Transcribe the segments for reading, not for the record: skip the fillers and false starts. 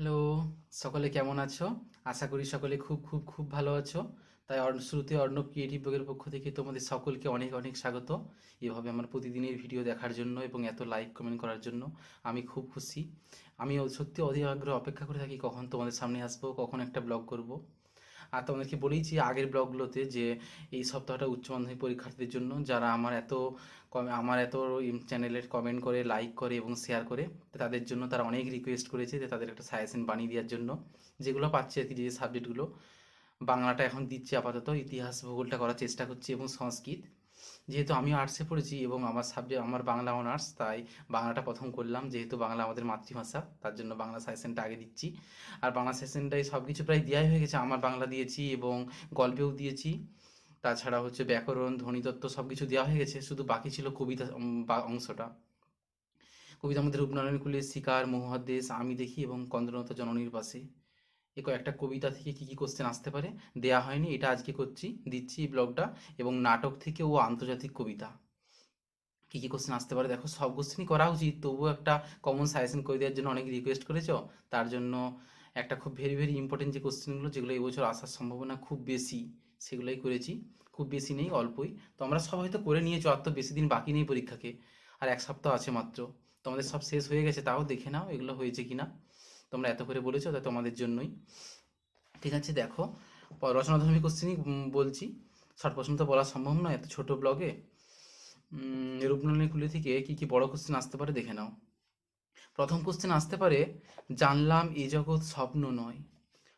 Hello, সকলে কেমন আছো? আশা করি সকলে খুব খুব খুব ভালো আছো। তাই শুরুতে অর্ণব ক্রিয়েটিভ ব্লগের পক্ষ থেকে তোমাদের সকলকে অনেক অনেক স্বাগত। এভাবে আমার প্রতিদিনের ভিডিও দেখার জন্য এবং এত লাইক কমেন্ট করার জন্য আমি খুব খুশি। আমি সত্যি অধীর আগ্রহে অপেক্ষা করে থাকি কখন তোমাদের সামনে আসবো, কখন একটা ব্লগ করব। আর তোমাদেরকে বলেইছি আগের ব্লগগুলোতে যে এই সপ্তাহটা উচ্চ মাধ্যমিক পরীক্ষার্থীদের জন্য, যারা আমার এত চ্যানেলের কমেন্ট করে, লাইক করে এবং শেয়ার করে। তো তাদের জন্য তারা অনেক রিকোয়েস্ট করেছে যে তাদের একটা সাজেশন বানিয়ে দেওয়ার জন্য, যেগুলো পাচ্ছে আর কি, যে সাবজেক্টগুলো। বাংলাটা এখন দিচ্ছি আপাতত, ইতিহাস ভূগোলটা করার চেষ্টা করছি এবং সংস্কৃত। যেহেতু আমি আর্টসে পড়েছি এবং আমার সাবজেক্ট আমার বাংলা অনার্স, তাই বাংলাটা প্রথম করলাম। যেহেতু বাংলা আমাদের মাতৃভাষা, তার জন্য বাংলা সাজেশনটা আগে দিচ্ছি। আর বাংলা সেশনটাই সব কিছু প্রায় দেওয়াই হয়ে গেছে। আমার বাংলা দিয়েছি এবং গল্পেও দিয়েছি। তাছাড়া হচ্ছে ব্যাকরণ, ধ্বনিতত্ত্ব সব কিছু দেওয়া হয়ে গেছে, শুধু বাকি ছিল কবিতা অংশটা। কবিতার মধ্যে রূপনারায়ণ কুলের শিকার, মহাদেশ, আমি দেখি এবং কন্দ্রনাথ জননীর পাশে, এ কয়েকটা কবিতা থেকে কি কি কোশ্চেন আসতে পারে দেয়া হয়নি, এটা আজকে দিচ্ছি এই ব্লগটা। এবং নাটক থেকে ও আন্তর্জাতিক কবিতা কি কি কোশ্চেন আসতে পারে, দেখো সব কোশ্চেনই করা উচিত, তবুও একটা কমন সাজেশন করে দেওয়ার জন্য অনেক রিকোয়েস্ট করেছো। তার জন্য একটা খুব ভেরি ভেরি ইম্পর্টেন্ট যে কোশ্চেনগুলো, যেগুলো এবছর আসার সম্ভাবনা খুব বেশি, সেগুলোই করেছি। খুব বেশি নেই, অল্পই। তো আমরা সব হয়তো করে নিয়েছো, আর তো বেশি দিন বাকি নেই পরীক্ষাকে, আর এক সপ্তাহ আছে মাত্র। তোমাদের সব শেষ হয়ে গেছে, তাও দেখে নাও এগুলো হয়েছে কিনা। তোমরা এত করে বলেছো, তাই তোমাদের জন্যই। ঠিক আছে, দেখো রচনাধর্মী কোশ্চেনই বলছি। শর্ট প্রশ্ন তো বলা সম্ভব নয় এত ছোট ব্লগে। রূপনারায়ণ কুলি থেকে কি কি বড় কোশ্চেন আসতে পারে দেখে নাও। প্রথম কোশ্চেন আসতে পারে, জানলাম এ জগৎ স্বপ্ন নয়।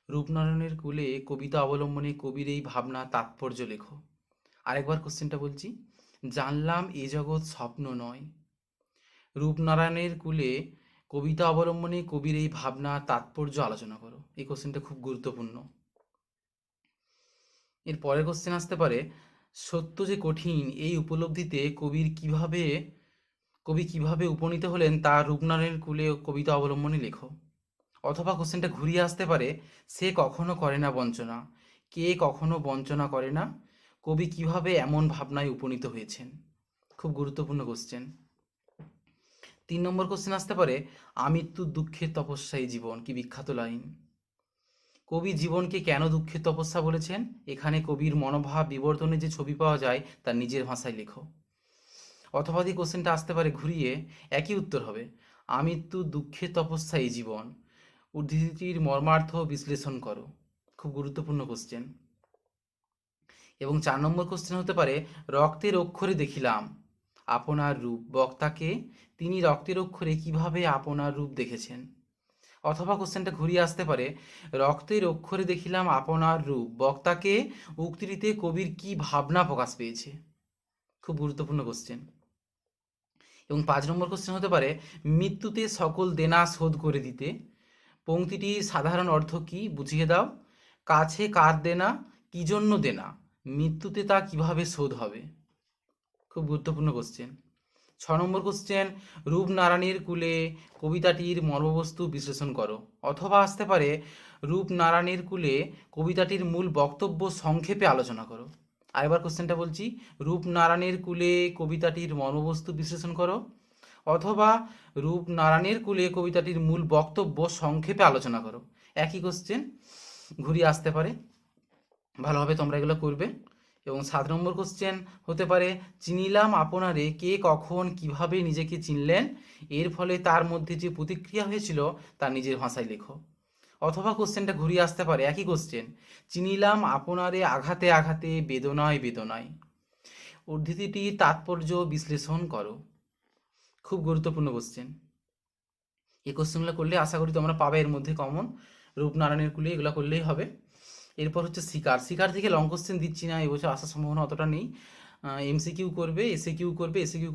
রূপনারায়ণের কুলে কবিতা অবলম্বনে কবির এই ভাবনা তাৎপর্য লেখো। আরেকবার কোশ্চেনটা বলছি, জানলাম এ জগৎ স্বপ্ন নয়। রূপনারায়ণের কুলে কবিতা অবলম্বনে কবির এই ভাবনা তাৎপর্য আলোচনা করো। এই কোশ্চেনটা খুব গুরুত্বপূর্ণ। এর পরের কোশ্চেন আসতে পারে, সত্য যে কঠিন এই উপলব্ধিতে কবি কিভাবে উপনীত হলেন তা রূপনারায়ণের কুলে কবিতা অবলম্বনে লেখো। অথবা কোশ্চেনটা ঘুরিয়ে আসতে পারে, সে কখনো করে না বঞ্চনা, কে কখনো বঞ্চনা করে না, কবি কিভাবে এমন ভাবনায় উপনীত হয়েছেন। খুব গুরুত্বপূর্ণ কোশ্চেন। 3 নম্বর কোশ্চেন আসতে পারে, আমৃত্যু দুঃখের তপস্যাই জীবন, কি বিখ্যাত লাইন। কবি জীবনকে কেন দুঃখের তপস্যা বলেছেন, এখানে কবির মনোভাব বিবর্তনে যে ছবি পাওয়া যায় তার নিজের ভাষায় লেখো। অথবা যদি কোশ্চেনটা আসতে পারে ঘুরিয়ে, একই উত্তর হবে, আমৃত্যু দুঃখের তপস্যা এই জীবন, উদ্ধৃতিটির মর্মার্থ বিশ্লেষণ করো। খুব গুরুত্বপূর্ণ কোশ্চেন। এবং 4 নম্বর কোশ্চেন হতে পারে, রক্তের অক্ষরে দেখিলাম আপনার রূপ, বক্তাকে তিনি রক্তের অক্ষরে কিভাবে আপনার রূপ দেখেছেন। অথবা কোশ্চেনটা ঘুরিয়ে আসতে পারে, রক্তের অক্ষরে দেখিলাম আপনার রূপ, বক্তাকে উক্তিটিতে কবির কি ভাবনা প্রকাশ পেয়েছে। খুব গুরুত্বপূর্ণ কোশ্চেন। এবং 5 নম্বর কোশ্চেন হতে পারে, মৃত্যুতে সকল দেনা শোধ করে দিতে, পংক্তিটির সাধারণ অর্থ কি বুঝিয়ে দাও। কাছে কার দেনা, কি জন্য দেনা, মৃত্যুতে তা কিভাবে শোধ হবে। খুব গুরুত্বপূর্ণ কোশ্চেন। 6 নম্বর কোশ্চেন, রূপনারায়ণের কুলে কবিতাটির মর্মবস্তু বিশ্লেষণ করো। অথবা আসতে পারে, রূপনারায়ণের কুলে কবিতাটির মূল বক্তব্য সংক্ষেপে আলোচনা করো। আরেকবার কোশ্চেনটা বলছি, রূপনারায়ণের কুলে কবিতাটির মর্মবস্তু বিশ্লেষণ করো। অথবা রূপনারায়ণের কুলে কবিতাটির মূল বক্তব্য সংক্ষেপে আলোচনা করো। একই কোশ্চেন ঘুরিয়ে আসতে পারে, ভালোভাবে তোমরা এগুলো করবে। এবং 7 নম্বর কোশ্চেন হতে পারে, চিনিলাম আপনারে, কে কখন কিভাবে নিজেকে চিনলেন, এর ফলে তার মধ্যে যে প্রতিক্রিয়া হয়েছিল তার নিজের ভাষায় লেখো। অথবা কোশ্চেনটা ঘুরিয়ে আসতে পারে, একই কোশ্চেন, চিনিলাম আপনারে আঘাতে আঘাতে, বেদনায় বেদনায়, উদ্ধৃতিটি তাৎপর্য বিশ্লেষণ করো। খুব গুরুত্বপূর্ণ কোশ্চেন। এই কোশ্চেনগুলো করলে আশা করি তোমরা পাবে এর মধ্যে কমন। রূপনারায়ণের কুলে এগুলো করলেই হবে। এরপর হচ্ছে শিকার। শিকার থেকে লং কোশ্চেন দিচ্ছি না, এবছর আসার সম্ভাবনা অতটা নেই। এমসিকিউ করবে, এসিকিউ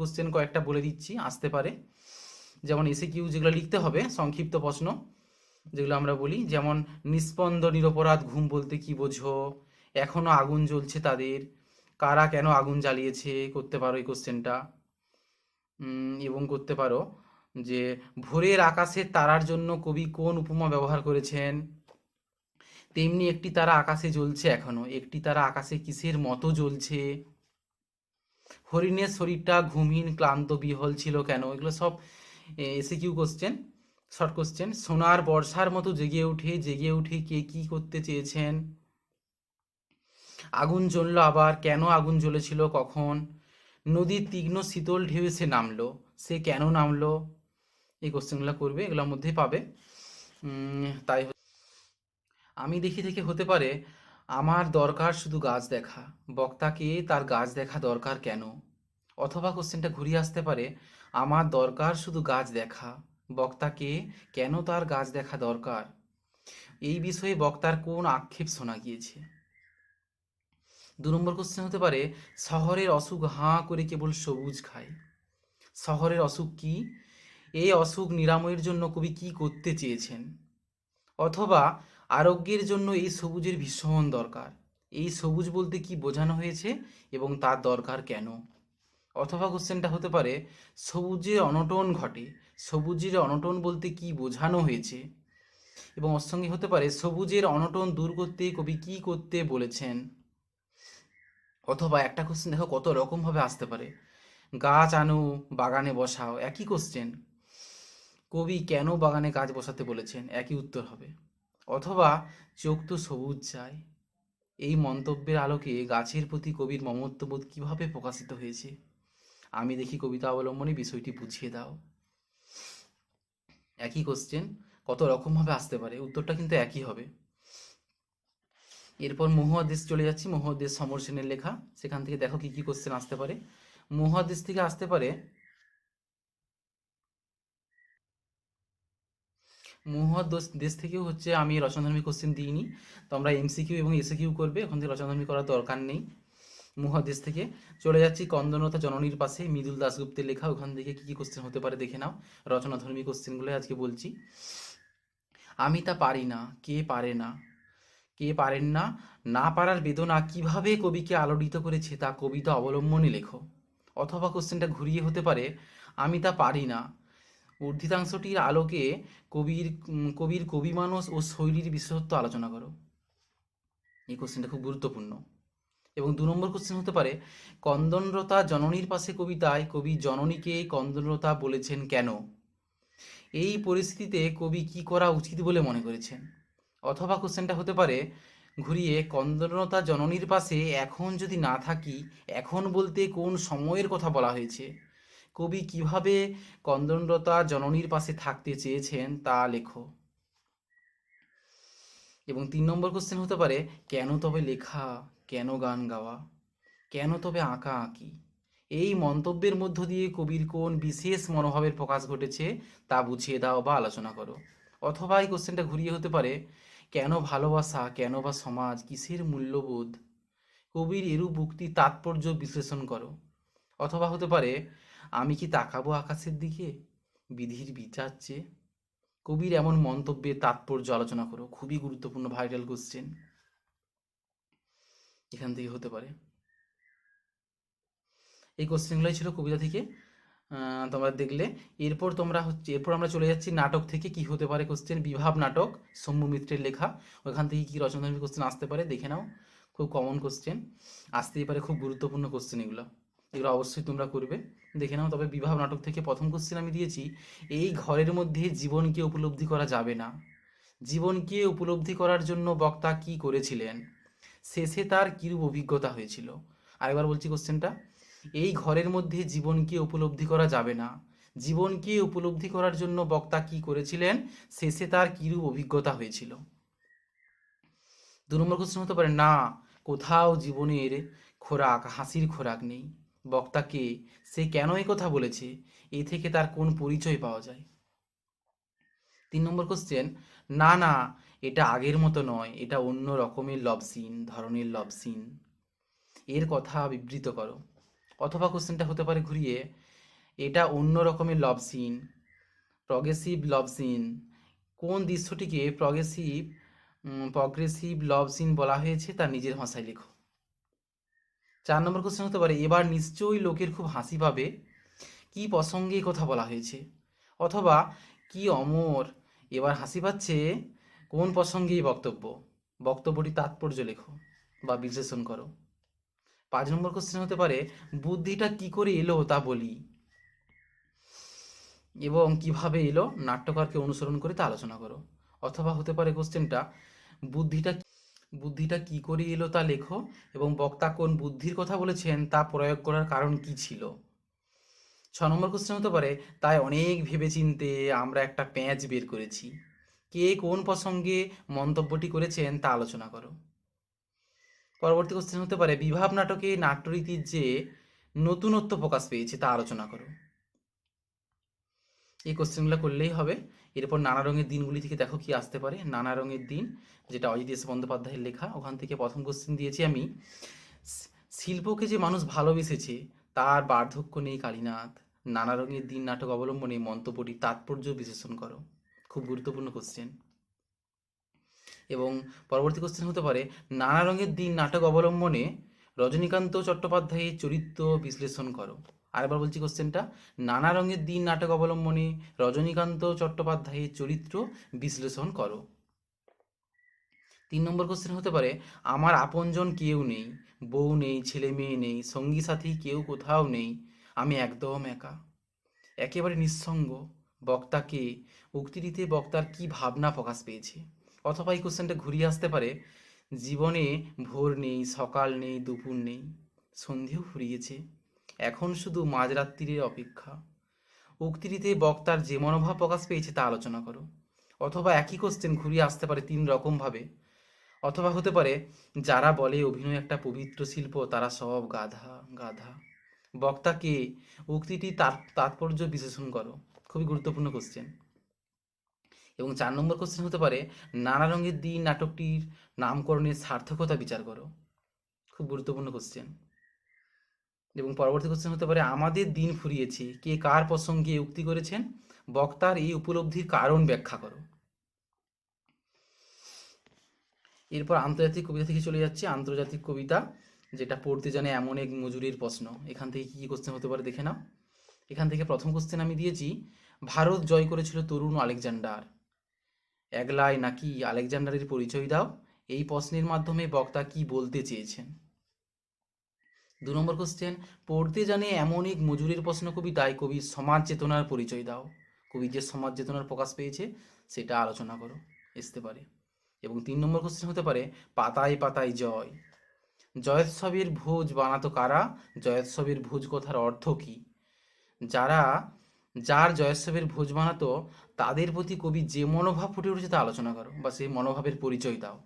কোশ্চেন কয়েকটা বলে দিচ্ছি আসতে পারে। যেমন এসিকিউ যেগুলো লিখতে হবে, সংক্ষিপ্ত প্রশ্ন যেগুলো আমরা বলি, যেমন নিস্পন্দ নিরপরাধ ঘুম বলতে কি বোঝো, এখনো আগুন জ্বলছে তাদের, কারা কেন আগুন জ্বালিয়েছে, করতে পারো এই কোশ্চেনটা। এবং করতে পারো যে ভোরের আকাশের তারার জন্য কবি কোন উপমা ব্যবহার করেছেন। তেমনি একটি তারা আকাশে জ্বলছে এখনো, একটি তারা আকাশে কিসের মতো জ্বলছে। হরিণের শরীরটা ঘুমহীন ক্লান্ত বিহল ছিল কেন, এগুলো সব এসিকিউ কোশ্চেন। শর্ট কোশ্চেন, সোনার বর্ষার মতো জেগে উঠে জেগে উঠে কে কি করতে চেয়েছেন? আগুন জ্বললো আবার, কেন আগুন জ্বলেছিল, কখন? নদীর তীক্ষ্ণ শীতল ঢেউ সে নামলো, সে কেন নামলো? এই কোশ্চেনগুলো করবে, এগুলোর মধ্যেই পাবে। তাই আমি দেখি থেকে হতে পারে আমার দরকার শুধু গাছ দেখা, বক্তাকে তার গাছ দেখা দরকার কেন? অথবা কোশ্চেনটা ঘুরিয়ে আসতে পারে আমার দরকার শুধু গাছ দেখা, বক্তাকে কেন তার গাছ দেখা দরকার? এই বিষয়ে বক্তার কোন আক্ষেপ শোনা গিয়েছে? 2 নম্বর কোশ্চেন হতে পারে শহরের অসুখ হাঁ করে কেবল সবুজ খায়। শহরের অসুখ কি? এই অসুখ নিরাময়ের জন্য কবি কি করতে চেয়েছেন? অথবা আরোগ্যের জন্য এই সবুজের ভীষণ দরকার, এই সবুজ বলতে কি বোঝানো হয়েছে এবং তার দরকার কেন? অথবা কোশ্চেনটা হতে পারে সবুজের অনটন ঘটে, সবুজের অনটন বলতে কি বোঝানো হয়েছে? এবং ওর সঙ্গে হতে পারে সবুজের অনটন দূর করতে কবি কি করতে বলেছেন? অথবা একটা কোশ্চেন দেখো কত রকমভাবে আসতে পারে, গাছ আনো বাগানে বসাও, একই কোশ্চেন, কবি কেন বাগানে গাছ বসাতে বলেছেন, একই উত্তর হবে। অথবা চোখ তো সবুজ চায়, এই মন্তব্যের আলোকে গাছের প্রতি কবির মমত্ববোধ কিভাবে প্রকাশিত হয়েছে? আমি দেখি কবিতা অবলম্বনে বিষয়টি বুঝিয়ে দাও। একই কোশ্চেন, কত রকমভাবে আসতে পারে, উত্তরটা কিন্তু একই হবে। এরপর মহুয়াদেশ চলে যাচ্ছি, মহুয়াদেশ সমর সেনের লেখা, সেখান থেকে দেখো কি কি কোশ্চেন আসতে পারে। মহুয়াদেশ থেকে আসতে পারে, মহুয়াদেশ দেশ থেকেও হচ্ছে আমি রচনাধর্মী কোশ্চেন দিইনি, তো আমরা এমসিকিউ এবং এসিকিউ করবে, ওখান থেকে রচনাধর্মী করার দরকার নেই। মহাদেশ থেকে চলে যাচ্ছি কন্দনতা জননীর পাশে, মৃদুল দাশগুপ্তের লেখা, ওখান থেকে কি কি কোশ্চেন হতে পারে দেখে নাও। রচনাধর্মী কোশ্চেনগুলো আজকে বলছি। আমি তা পারি না, কে পারে না, কে পারেন না, না পারার বেদনা কিভাবে কবিকে আলোড়িত করেছে তা কবিতা অবলম্বনে লেখো। অথবা কোশ্চেনটা ঘুরিয়ে হতে পারে আমি তা পারি না উর্ধিতাংশটির আলোকে কবির কবিমানস ও শৈলীর বিশেষত্ব আলোচনা করো। এই কোশ্চেনটা খুব গুরুত্বপূর্ণ। এবং 2 নম্বর কোশ্চেন হতে পারে কন্দনরতা জননীর পাশে কবিতায় কবি জননীকে কন্দনরতা বলেছেন কেন? এই পরিস্থিতিতে কবি কি করা উচিত বলে মনে করেছেন? অথবা কোশ্চেনটা হতে পারে ঘুরিয়ে কন্দনরতা জননীর পাশে এখন যদি না থাকি, এখন বলতে কোন সময়ের কথা বলা হয়েছে? কবি কিভাবে কন্দনরতা জননীর পাশে থাকতে চেয়েছেন তা লেখো। এবং 3 নম্বর কোশ্চেন হতে পারে কেন তবে লেখা, কেন গান গাওয়া, কেন তবে আঁকা আঁকি? এই মন্তব্যের মধ্য দিয়ে কবির কোন বিশেষ মনোভাবের প্রকাশ ঘটেছে তা বুঝিয়ে দাও বা আলোচনা করো। অথবা এই কোশ্চেনটা ঘুরিয়ে হতে পারে কেন ভালোবাসা, কেন বা সমাজ, কিসের মূল্যবোধ? কবির এরূপ উক্তির তাৎপর্য বিশ্লেষণ করো। অথবা হতে পারে আমি কি তাকাবো আকাশের দিকে বিধির বিচার চেয়ে? কবির এমন মন্তব্যের তাৎপর্য আলোচনা করো। খুবই গুরুত্বপূর্ণ ভাইটাল কোশ্চেন, এখান থেকে হতে পারে। এই কোশ্চেনগুলোই ছিল কবিতা থেকে, তোমরা দেখলে। এরপর আমরা চলে যাচ্ছি নাটক থেকে কি হতে পারে কোশ্চেন। বিভাব নাটক, সৌম্য মিত্রের লেখা, ওখান থেকে কি রচনাধর্মী কোশ্চেন আসতে পারে দেখে নাও। খুব কমন কোশ্চেন আসতেই পারে, খুব গুরুত্বপূর্ণ কোশ্চেন এগুলো, এগুলো অবশ্যই তোমরা করবে, দেখে নাও। তবে বিভাব নাটক থেকে প্রথম কোশ্চেন আমি দিয়েছি, এই ঘরের মধ্যে জীবনকে উপলব্ধি করা যাবে না, জীবনকে উপলব্ধি করার জন্য বক্তা কি করেছিলেন, শেষে তার কিরূপ অভিজ্ঞতা হয়েছিল? আরেকবার বলছি কোশ্চেনটা, এই ঘরের মধ্যে জীবনকে উপলব্ধি করা যাবে না, জীবনকে উপলব্ধি করার জন্য বক্তা কি করেছিলেন, শেষে তার কিরূপ অভিজ্ঞতা হয়েছিল? 2 নম্বর কোশ্চেন হতে পারে না, কোথাও জীবনের খোরাক, হাসির খোরাক নেই, বক্তাকে সে কেন এই কথা বলেছে, এ থেকে তার কোন পরিচয় পাওয়া যায়? 3 নম্বর কোশ্চেন, না না, এটা আগের মতো নয়, এটা অন্য রকমের লভ সিন, ধরনের লভ সিন, এর কথা বিবৃত করো। অথবা কোশ্চেনটা হতে পারে ঘুরিয়ে, এটা অন্য রকমের love scene, progressive love scene, কোন দৃশ্যটিকে প্রগ্রেসিভ লভ সিন বলা হয়েছে তা নিজের ভাষায় লেখো। 4 নম্বর কোশ্চেন হতে পারে এবার নিশ্চয়ই লোকের খুব হাসি পাবে, কি প্রসঙ্গে এই কথা বলা হয়েছে? অথবা কি অমর, এবার হাসি পাচ্ছে, কোন প্রসঙ্গে এই বক্তব্য, বক্তব্যটি তাৎপর্য লেখো বা বিশ্লেষণ করো। 5 নম্বর কোশ্চেন হতে পারে বুদ্ধিটা কি করে এলো তা বলি। এবং কিভাবে এলো নাট্যকারকে অনুসরণ করে তা আলোচনা করো। অথবা হতে পারে কোশ্চেনটা, বুদ্ধিটা বুদ্ধিটা কি করে এলো তা লেখো এবং বক্তা কোন বুদ্ধির কথা বলেছেন তা প্রয়োগ করার কারণ কি ছিল। 6 নম্বর কোশ্চেন হতে পারে, তাই অনেক ভেবেচিন্তে আমরা একটা প্যাঁচ বের করেছি, কে কোন প্রসঙ্গে মন্তব্যটি করেছেন তা আলোচনা করো। পরবর্তী কোশ্চেন হতে পারে, বিভাব নাটকে নাট্যরীতির যে নতুনত্ব প্রকাশ পেয়েছে তা আলোচনা করো। এই কোশ্চেনগুলো করলেই হবে। এরপর নানা রঙের দিনগুলি থেকে দেখো কি আসতে পারে। নানা রঙের দিন, যেটা অজিত এস বন্দ্যোপাধ্যায়ের লেখা, ওখান থেকে প্রথম কোশ্চেন দিয়েছি আমি, শিল্পকে যে মানুষ ভালোবেসেছে তার বার্ধক্য নেই কালীনাথ। নানা রঙের দিন নাটক অবলম্বনে মন্তব্যটি তাৎপর্য বিশ্লেষণ করো। খুব গুরুত্বপূর্ণ কোশ্চেন। এবং পরবর্তী কোশ্চেন হতে পারে, নানা রঙের দিন নাটক অবলম্বনে রজনীকান্ত চট্টোপাধ্যায়ের চরিত্র বিশ্লেষণ করো। আরেকবার বলছি কোশ্চেনটা, নানা রঙের দিন নাটক অবলম্বনে রজনীকান্ত চট্টোপাধ্যায়ের চরিত্র বিশ্লেষণ করো। 3 নম্বর কোশ্চেন হতে পারে, আমার আপনজন কেউ নেই, বউ নেই, ছেলে মেয়ে নেই, সঙ্গী সাথী কেউ কোথাও নেই, আমি একদম একা, একেবারে নিঃসঙ্গ। বক্তাকে উক্তিটিতে বক্তার কি ভাবনা প্রকাশ পেয়েছে। অথবা এই কোশ্চেনটা ঘুরিয়ে আসতে পারে, জীবনে ভোর নেই, সকাল নেই, দুপুর নেই, সন্ধেও ফুরিয়েছে, এখন শুধু মাঝরাত্রির অপেক্ষা। উক্তিটিতে বক্তার যে মনোভাব প্রকাশ পেয়েছে তা আলোচনা করো। অথবা একই কোশ্চেন ঘুরিয়ে আসতে পারে 3 রকমভাবে। অথবা হতে পারে, যারা বলে অভিনয় একটা পবিত্র শিল্প তারা সব গাধা গাধা। বক্তাকে উক্তিটি তার তাৎপর্য বিশ্লেষণ করো। খুবই গুরুত্বপূর্ণ কোশ্চেন। এবং 4 নম্বর কোশ্চেন হতে পারে, নানা রঙের দিন নাটকটির নামকরণের সার্থকতা বিচার করো। খুব গুরুত্বপূর্ণ কোশ্চেন। এবং পরবর্তী কোশ্চেন হতে পারে, আমাদের দিন ফুরিয়েছে কে কার প্রসঙ্গে উক্তি করেছেন, বক্তার এই উপলব্ধির কারণ ব্যাখ্যা করো। এরপর আন্তর্জাতিক কবিতা থেকে চলে যাচ্ছে। আন্তর্জাতিক কবিতা, যেটা পড়তে জানে এমন এক মজুরির প্রশ্ন। এখান থেকে কী কোশ্চেন হতে পারে দেখে নাও। এখান থেকে প্রথম কোশ্চেন আমি দিয়েছি, ভারত জয় করেছিল তরুণ আলেকজান্ডার, একলাই নাকি আলেকজান্ডারের পরিচয় দাও। এই প্রশ্নের মাধ্যমে বক্তা কি বলতে চেয়েছেন। 2 নম্বর কোশ্চেন, পড়তে জানে এমন এক মজুরির প্রশ্ন কবিতায় কবির সমাজ চেতনার পরিচয় দাও। কবি যে সমাজ চেতনার প্রকাশ পেয়েছে সেটা আলোচনা করো, আসতে পারে। এবং 3 নম্বর কোশ্চেন হতে পারে, পাতায় পাতায় জয়, জয়োৎসবের ভোজ বানাতো কারা, জয়োৎসবের ভোজ কথার অর্থ কী। যার জয়োৎসবের ভোজ বানাতো তাদের প্রতি কবি যে মনোভাব ফুটে উঠেছে তা আলোচনা করো, বা সেই মনোভাবের পরিচয় দাও।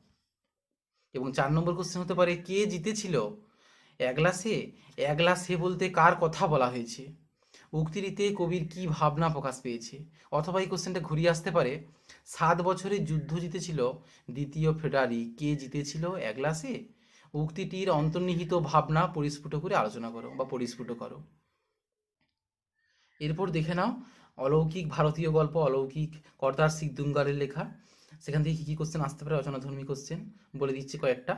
এবং 4 নম্বর কোশ্চেন হতে পারে, কে জিতেছিল, একলা সে। একলা সে বলতে কার কথা বলা হয়েছে, উক্তিটিতে কবির কি ভাবনা প্রকাশ পেয়েছে। অথবা এই কোশ্চেনটা ঘুরিয়ে আসতে পারে, 7 বছরের যুদ্ধ জিতেছিল দ্বিতীয় ফেডারি, কে জিতেছিল, একলা সে। উক্তিটির অন্তর্নিহিত ভাবনা পরিস্ফুট করে আলোচনা করো বা পরিস্ফুট করো। এরপর দেখে নাও অলৌকিক ভারতীয় গল্প, অলৌকিক কর্তার সিং দুঙ্গারের লেখা। সেখান থেকে কী কী কোশ্চেন আসতে পারে, রচনাধর্মী কোশ্চেন বলে দিচ্ছি কয়েকটা।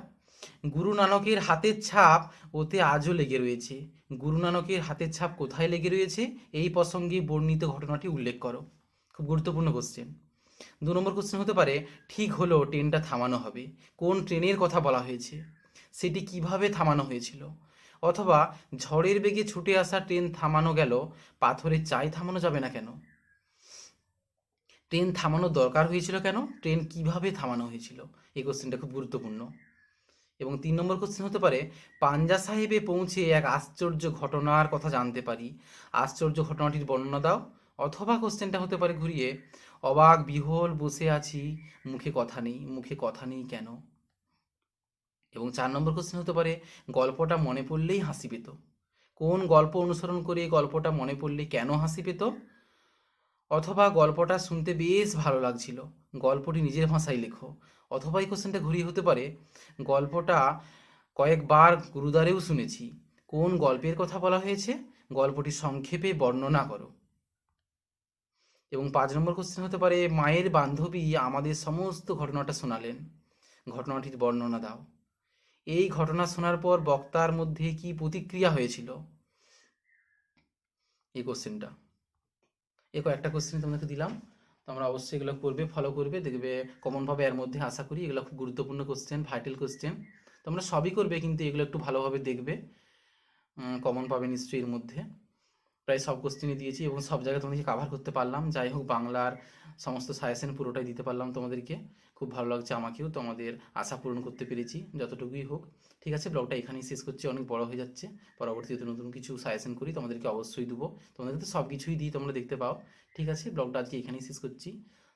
গুরু নানকের হাতের ছাপ ওতে আজও লেগে রয়েছে। গুরু নানকের হাতের ছাপ কোথায় লেগে রয়েছে, এই প্রসঙ্গে বর্ণিত ঘটনাটি উল্লেখ করো। খুব গুরুত্বপূর্ণ কোশ্চেন। 2 নম্বর কোশ্চেন হতে পারে, ঠিক হলো ট্রেনটা থামানো হবে, কোন ট্রেনের কথা বলা হয়েছে, সেটি কিভাবে থামানো হয়েছিল। অথবা ঝড়ের বেগে ছুটে আসা ট্রেন থামানো গেল, পাথরের চাই থামানো যাবে না কেন। ট্রেন থামানোর দরকার হয়েছিল কেন, ট্রেন কিভাবে থামানো হয়েছিল। এই কোশ্চেনটা খুব গুরুত্বপূর্ণ। এবং 3 নম্বর কোশ্চেন হতে পারে, পাঞ্জা সাহেবে পৌঁছে এক আশ্চর্য ঘটনার কথা জানতে পারি, আশ্চর্য ঘটনাটির বর্ণনা দাও। অথবা কোশ্চেনটা হতে পারে ঘুরিয়ে, অবাক বিহ্বল বসে আছি, মুখে কথা নেই, মুখে কথা নেই কেন। এবং 4 নম্বর কোশ্চেন হতে পারে, গল্পটা মনে পড়লেই হাসি পেত, কোন গল্প অনুসরণ করে গল্পটা মনে পড়লে কেন হাসি পেত। অথবা গল্পটা শুনতে বেশ ভালো লাগছিল, গল্পটি নিজের ভাষায় লেখো। অথবা এই কোশ্চেনটা ঘুরিয়ে হতে পারে, গল্পটা কয়েকবার গুরুদ্বারেও শুনেছি, কোন গল্পের কথা বলা হয়েছে, গল্পটি সংক্ষেপে বর্ণনা করো। এবং 5 নম্বর কোশ্চেন হতে পারে, মায়ের বান্ধবী আমাদের সমস্ত ঘটনাটা শোনালেন, ঘটনাটির বর্ণনা দাও। এই ঘটনা শোনার পর বক্তার মধ্যে কি প্রতিক্রিয়া হয়েছিল। এই কোশ্চেনটা, এই কয়েকটা কোশ্চেন তোমাদেরকে দিলাম, তোমরা অবশ্যই এগুলো করবে, ফলো করবে, দেখবে কমনভাবে এর মধ্যে আশা করি। এগুলো খুব গুরুত্বপূর্ণ কোশ্চেন, ভাইটাল কোশ্চেন। তোমরা সবই করবে কিন্তু এগুলো একটু ভালোভাবে দেখবে, কমন পাবে নিশ্চয়ই এর মধ্যে। প্রায় সব কোশ্চেনই দিয়েছি এবং সব জায়গায় তোমাদেরকে কাভার করতে পারলাম। যাই হোক, বাংলার সমস্ত সাজেশন পুরোটাই দিতে পারলাম তোমাদেরকে। খুব ভালো লাগছে আমাকেও, তোমাদের আশা পূরণ করতে পেরেছি যতটুকুই হোক। ঠিক আছে, ব্লগটা এখানেই শেষ করছি, অনেক বড় হয়ে যাচ্ছে। পরবর্তীতে নতুন কিছু সাজেশন করি তোমাদেরকে অবশ্যই দেবো। তোমাদেরকে তো সব কিছুই দিই, তোমরা দেখতে পাও। ঠিক আছে, ব্লগটা আজকে এখানেই শেষ করছি।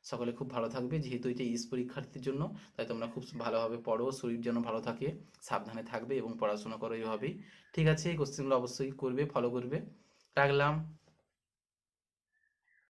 সকলে খুব ভালো থাকবে, যেহেতু এটা ইস পরীক্ষার্থীর জন্য, তাই তোমরা খুব ভালোভাবে পড়ো, শরীর যেন ভালো থাকে, সাবধানে থাকবে এবং পড়াশোনা করো এইভাবেই। ঠিক আছে, এই কোশ্চেনগুলো অবশ্যই করবে, ফলো করবে। রাখলাম।